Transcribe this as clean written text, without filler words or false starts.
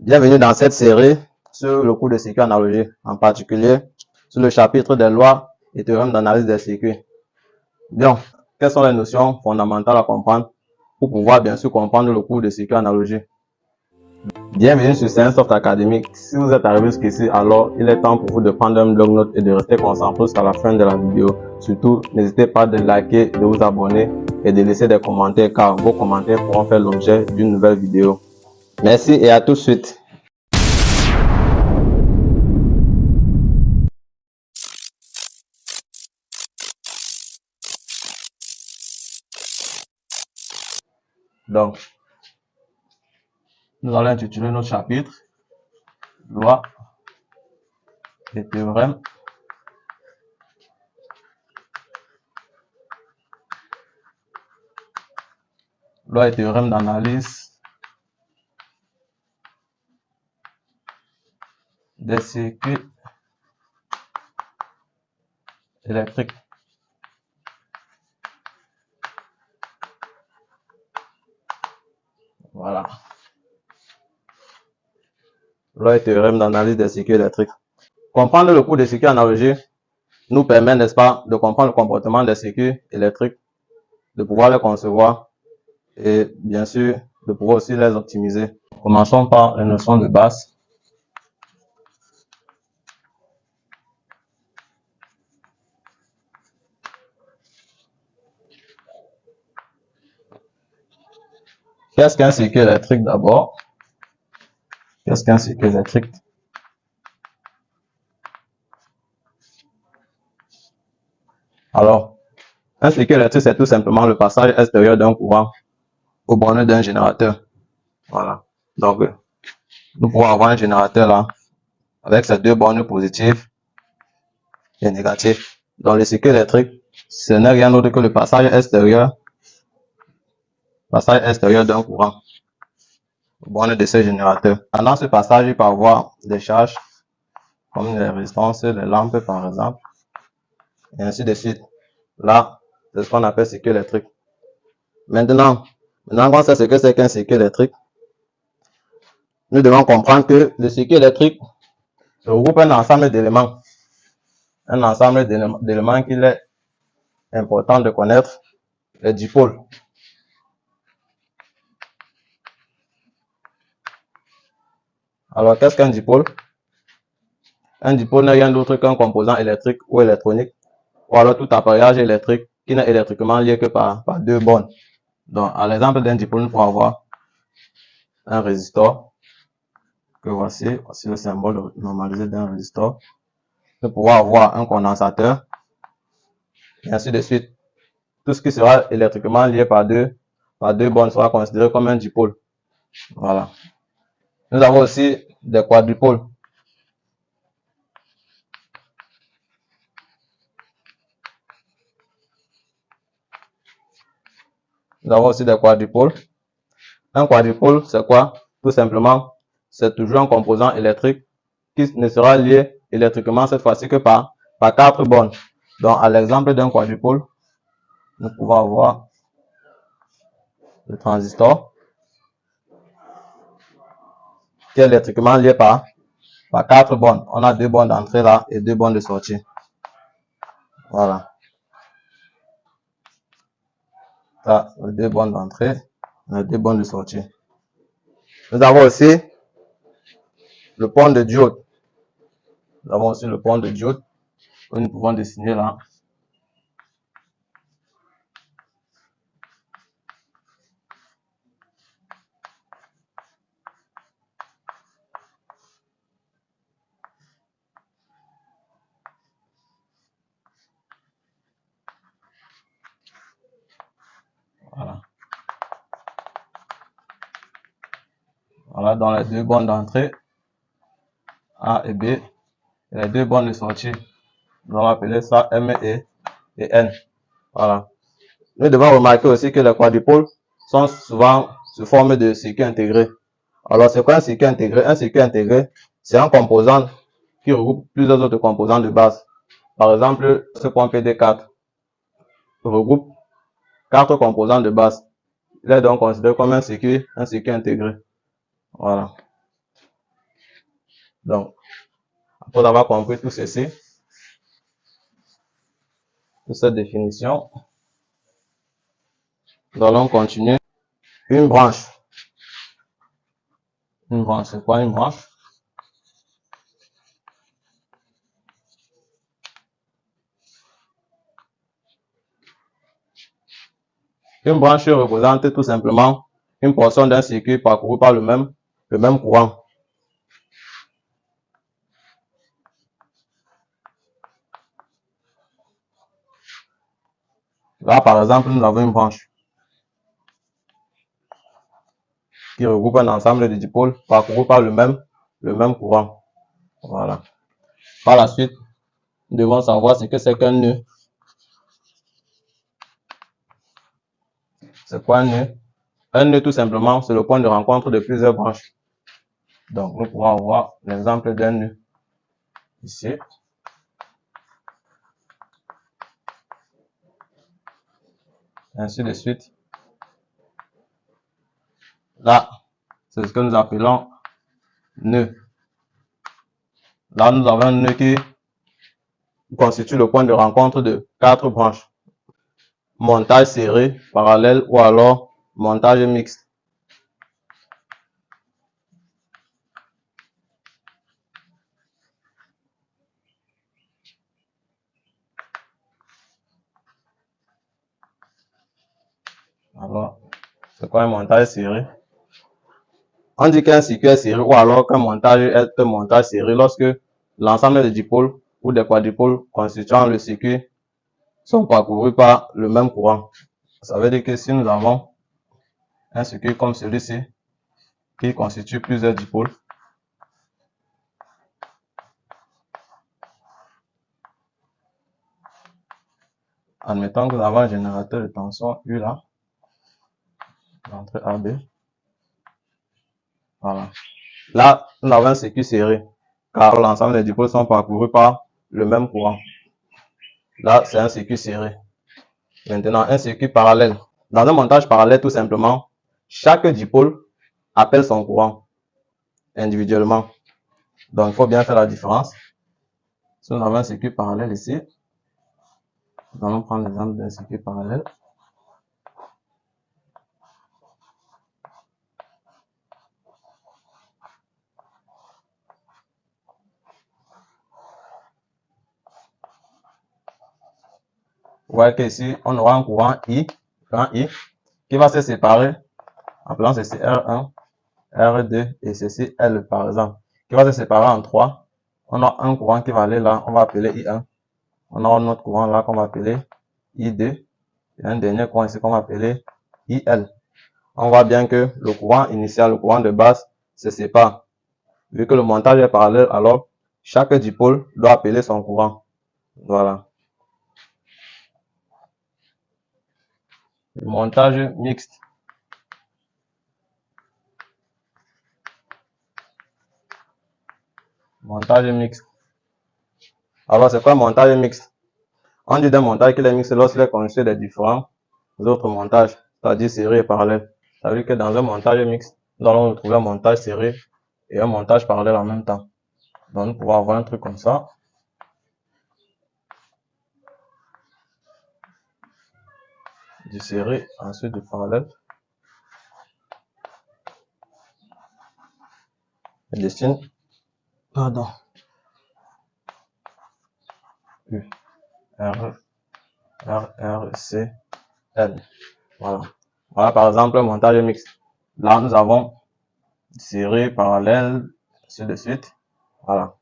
Bienvenue dans cette série sur le cours de circuit analogique, en particulier sur le chapitre des lois et théorèmes d'analyse des circuits. Bien, quelles sont les notions fondamentales à comprendre pour pouvoir bien sûr comprendre le cours de circuit analogique? Bienvenue sur Sciencesoft Academy. Si vous êtes arrivé jusqu'ici, alors il est temps pour vous de prendre un bloc-notes et de rester concentré jusqu'à la fin de la vidéo. Surtout, n'hésitez pas de liker, de vous abonner et de laisser des commentaires car vos commentaires pourront faire l'objet d'une nouvelle vidéo. Merci et à tout de suite. Donc, nous allons intituler notre chapitre Loi et théorèmes d'analyse des circuits électriques. Voilà. Loi et théorème d'analyse des circuits électriques. Comprendre le cours des circuits analogiques nous permet, n'est-ce pas, de comprendre le comportement des circuits électriques, de pouvoir les concevoir et bien sûr de pouvoir aussi les optimiser. Commençons par les notions de base. Qu'est-ce qu'un circuit électrique d'abord? Qu'est-ce qu'un circuit électrique? Alors, un circuit électrique, c'est tout simplement le passage extérieur d'un courant aux bornes d'un générateur. Voilà. Donc, nous pouvons avoir un générateur là, avec ses deux bornes positives et négatives. Dans le circuit électrique, ce n'est rien d'autre que le passage extérieur d'un courant aux bornes de ce générateur. Pendant ce passage, il peut y avoir des charges, comme les résistances, les lampes par exemple, et ainsi de suite. Là, c'est ce qu'on appelle circuit électrique. Maintenant qu'on sait ce que c'est qu'un circuit électrique, nous devons comprendre que le circuit électrique regroupe un ensemble d'éléments. Un ensemble d'éléments qu'il est important de connaître, les dipôles. Alors, qu'est-ce qu'un dipôle? Un dipôle n'est rien d'autre qu'un composant électrique ou électronique, ou alors tout appareillage électrique qui n'est électriquement lié que par deux bornes. Donc, à l'exemple d'un dipôle, nous pouvons avoir un résistor, que voici le symbole normalisé d'un résistor. Nous pouvons avoir un condensateur, et ainsi de suite. Tout ce qui sera électriquement lié par deux bornes sera considéré comme un dipôle. Voilà. Nous avons aussi des quadrupôles. Nous avons aussi des quadrupôles. Un quadrupôle, c'est quoi? Tout simplement, c'est toujours un composant électrique qui ne sera lié électriquement cette fois-ci que par quatre bornes. Donc, à l'exemple d'un quadrupôle, nous pouvons avoir le transistor qui est électriquement lié par quatre bornes. On a deux bornes d'entrée là et deux bornes de sortie. Voilà. Là, les deux bornes d'entrée, les deux bornes de sortie. Nous avons aussi le pont de diode. Nous avons aussi le pont de diode que nous pouvons dessiner là. Voilà. Voilà, dans les deux bornes d'entrée, A et B, et les deux bornes de sortie. Nous allons appeler ça M et N. Voilà. Nous devons remarquer aussi que les quadrupôles sont souvent sous forme de circuits intégrés. Alors, c'est quoi un circuit intégré? Un circuit intégré, c'est un composant qui regroupe plusieurs autres composants de base. Par exemple, ce point PD4 regroupe 4 composants de base. Il est donc considéré comme un circuit intégré. Voilà. Donc, après avoir compris tout ceci, toute cette définition, nous allons continuer. Une branche. Une branche, c'est quoi une branche? Une branche représente tout simplement une portion d'un circuit parcouru par le même courant. Là, par exemple, nous avons une branche qui regroupe un ensemble de dipôles parcourus par le même courant. Voilà. Par la suite, nous devons savoir ce que c'est qu'un nœud. C'est quoi un nœud? Un nœud, tout simplement, c'est le point de rencontre de plusieurs branches. Donc, nous pouvons avoir l'exemple d'un nœud ici. Ainsi de suite. Là, c'est ce que nous appelons nœud. Là, nous avons un nœud qui constitue le point de rencontre de 4 branches. Montage serré, parallèle ou alors montage mixte. Alors, c'est quoi un montage serré? On dit qu'un circuit est serré ou alors qu'un montage est un montage serré lorsque l'ensemble des dipôles ou des quadripôles constituant le circuit sont parcourus par le même courant. Ça veut dire que si nous avons un circuit comme celui-ci qui constitue plusieurs dipôles, admettons que nous avons un générateur de tension U là, l'entrée AB. Voilà. Là, nous avons un circuit serré, car l'ensemble des dipôles sont parcourus par le même courant. Là, c'est un circuit serré. Maintenant, un circuit parallèle. Dans un montage parallèle, tout simplement, chaque dipôle appelle son courant individuellement. Donc, il faut bien faire la différence. Si nous avons un circuit parallèle ici, nous allons prendre l'exemple d'un circuit parallèle. Vous voyez qu'ici, on aura un courant I, qui va se séparer, appelant ceci R1, R2 et ceci L par exemple, qui va se séparer en 3. On a un courant qui va aller là, on va appeler I1. On aura un autre courant là qu'on va appeler I2. Et un dernier courant ici qu'on va appeler IL. On voit bien que le courant initial, le courant de base, se sépare. Vu que le montage est parallèle, alors chaque dipôle doit appeler son courant. Voilà. Le montage mixte. Montage mixte. Alors, c'est quoi un montage mixte? On dit d'un montage qu'il est mixte lorsqu'il est constitué de différents autres montages, c'est-à-dire série et parallèle. Ça veut dire que dans un montage mixte, nous allons retrouver un montage serré et un montage parallèle en même temps. Donc, nous pouvons avoir un truc comme ça. Du serré, ensuite du parallèle. Je dessine. Pardon. U, R, C, L. Voilà. Voilà par exemple un montage mixte. Là, nous avons serré, parallèle, ainsi de suite. Voilà.